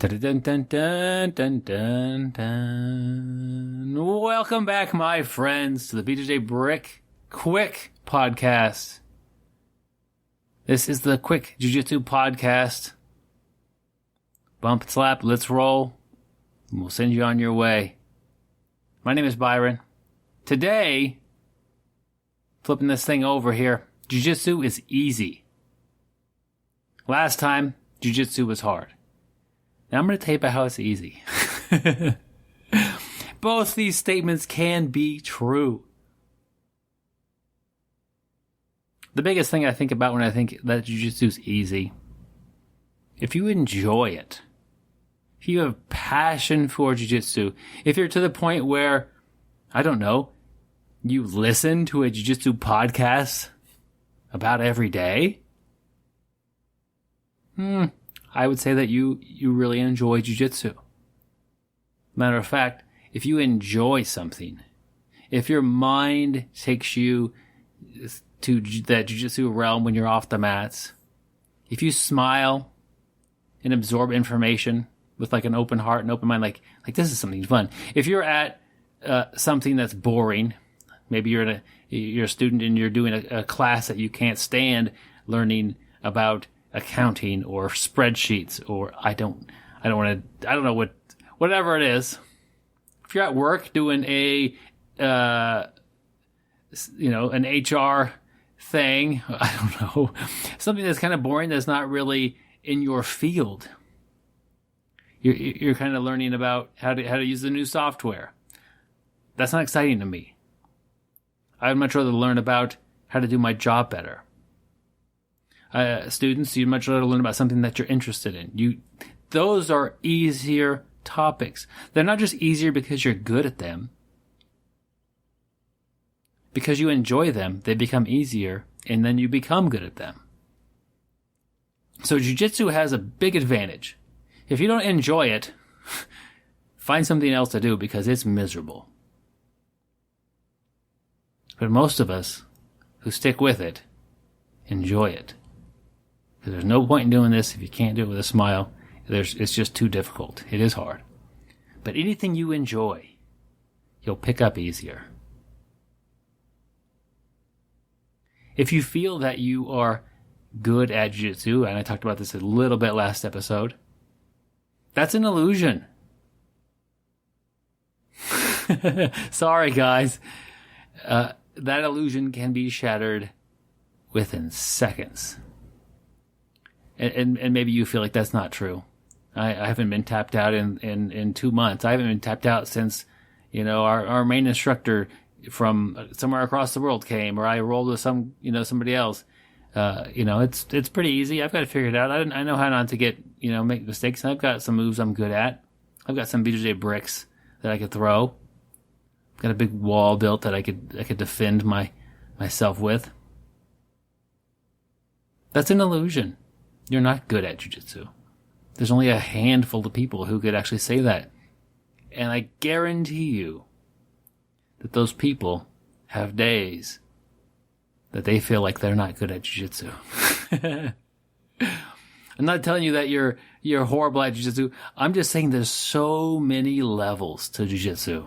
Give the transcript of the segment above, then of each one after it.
Dun, dun, dun, dun, dun, dun. Welcome back, my friends, to the Bjjbrick Quick Podcast. This is the Quick Jiu-Jitsu Podcast. Bump, slap, let's roll, and we'll send you on your way. My name is Byron. Today, flipping this thing over here, Jiu-Jitsu is easy. Last time, Jiu-Jitsu was hard. Now I'm going to tell you about how it's easy. Both these statements can be true. The biggest thing I think about when I think that Jiu-Jitsu is easy, if you enjoy it, if you have passion for Jiu-Jitsu, if you're to the point where, I don't know, you listen to a Jiu-Jitsu podcast about every day, I would say that you really enjoy Jiu-Jitsu. Matter of fact, if you enjoy something, if your mind takes you to that Jiu-Jitsu realm when you're off the mats, if you smile and absorb information with like an open heart and open mind, like this is something fun. If you're at something that's boring, maybe you're a student and you're doing a class that you can't stand, learning about accounting or spreadsheets, or whatever it is. If you're at work doing an HR thing, I don't know, something that's kind of boring, that's not really in your field. You're kind of learning about how to use the new software. That's not exciting to me. I'd much rather learn about how to do my job better. Students, you'd much rather learn about something that you're interested in. Those are easier topics. They're not just easier because you're good at them. Because you enjoy them, they become easier, and then you become good at them. So Jiu-Jitsu has a big advantage. If you don't enjoy it, find something else to do because it's miserable. But most of us who stick with it enjoy it. Because there's no point in doing this if you can't do it with a smile. It's just too difficult. It is hard. But anything you enjoy, you'll pick up easier. If you feel that you are good at Jiu-Jitsu, and I talked about this a little bit last episode, that's an illusion. Sorry, guys. That illusion can be shattered within seconds. And maybe you feel like that's not true. I haven't been tapped out in 2 months. I haven't been tapped out since, our main instructor from somewhere across the world came, or I rolled with somebody else. It's pretty easy. I've got to figure it out. I know how not to make mistakes. I've got some moves I'm good at. I've got some Bjjbricks that I could throw. I've got a big wall built that I could defend myself with. That's an illusion. You're not good at Jiu-Jitsu. There's only a handful of people who could actually say that. And I guarantee you that those people have days that they feel like they're not good at Jiu-Jitsu. I'm not telling you that you're horrible at Jiu-Jitsu. I'm just saying there's so many levels to Jiu-Jitsu.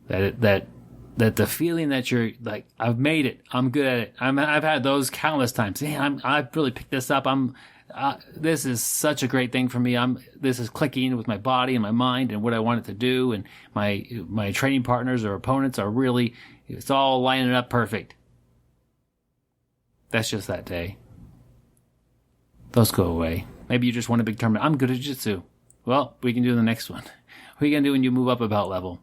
That the feeling that you're like, I've made it, I'm good at it. I've had those countless times. I've really picked this up. This is such a great thing for me. This is clicking with my body and my mind and what I want it to do. And my training partners or opponents are really, it's all lining up perfect. That's just that day. Those go away. Maybe you just won a big tournament. I'm good at Jiu-Jitsu. Well, we can do the next one. What are you going to do when you move up a belt level?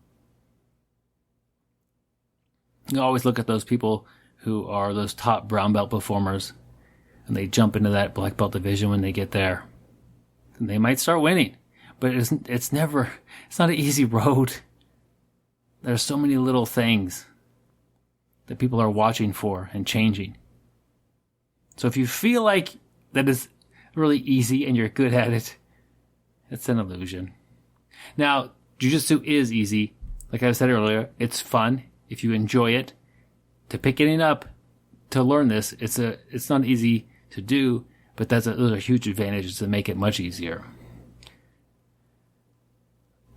You always look at those people who are those top brown belt performers, and they jump into that black belt division when they get there. And they might start winning, but it's not an easy road. There's so many little things that people are watching for and changing. So if you feel like that is really easy and you're good at it, it's an illusion. Now, Jiu-Jitsu is easy. Like I said earlier, it's fun. If you enjoy it, to pick it up, to learn this, it's not easy to do, But those are huge advantages that make it much easier.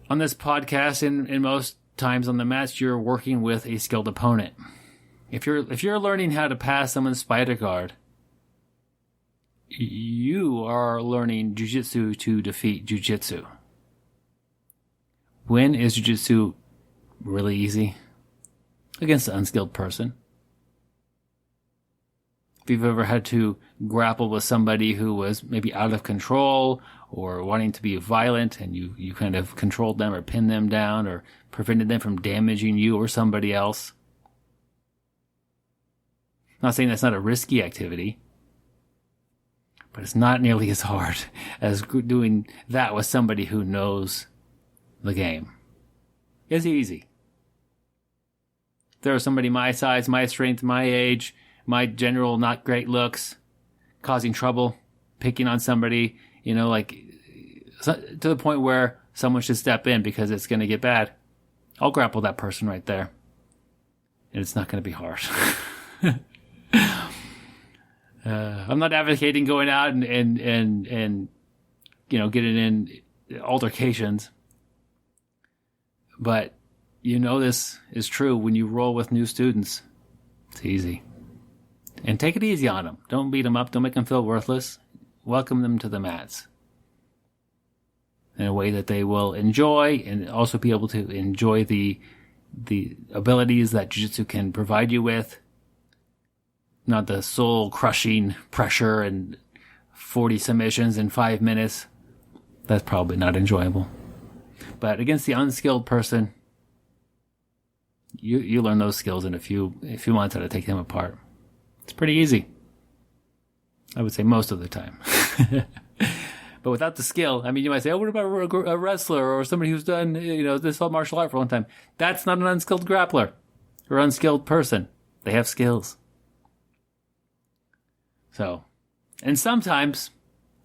On this podcast, and most times on the mats, you're working with a skilled opponent. If you're learning how to pass someone's spider guard, you are learning Jiu-Jitsu to defeat Jiu-Jitsu. When is Jiu-Jitsu really easy? Against an unskilled person. If you've ever had to grapple with somebody who was maybe out of control or wanting to be violent, and you kind of controlled them or pinned them down or prevented them from damaging you or somebody else. Not saying that's not a risky activity, but it's not nearly as hard as doing that with somebody who knows the game. It's easy. If there was somebody my size, my strength, my age, my general not great looks, causing trouble, picking on somebody, like to the point where someone should step in because it's going to get bad, I'll grapple that person right there. And it's not going to be hard. I'm not advocating going out and getting in altercations. But this is true when you roll with new students. It's easy. And take it easy on them. Don't beat them up. Don't make them feel worthless. Welcome them to the mats in a way that they will enjoy, and also be able to enjoy the abilities that Jiu-Jitsu can provide you with. Not the soul-crushing pressure and 40 submissions in 5 minutes. That's probably not enjoyable. But against the unskilled person, you learn those skills in a few months how to take them apart. It's pretty easy. I would say most of the time. But without the skill, you might say, what about a wrestler or somebody who's done, this martial art for a long time? That's not an unskilled grappler or unskilled person. They have skills. So, and sometimes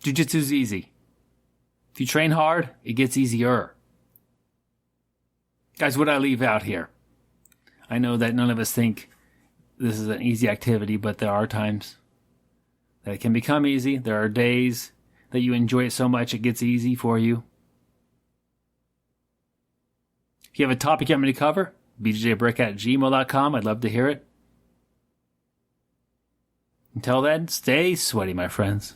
Jiu-Jitsu is easy. If you train hard, it gets easier. Guys, what I leave out here? I know that none of us think this is an easy activity, but there are times that it can become easy. There are days that you enjoy it so much it gets easy for you. If you have a topic you want me to cover, bjbrick@gmail.com. I'd love to hear it. Until then, stay sweaty, my friends.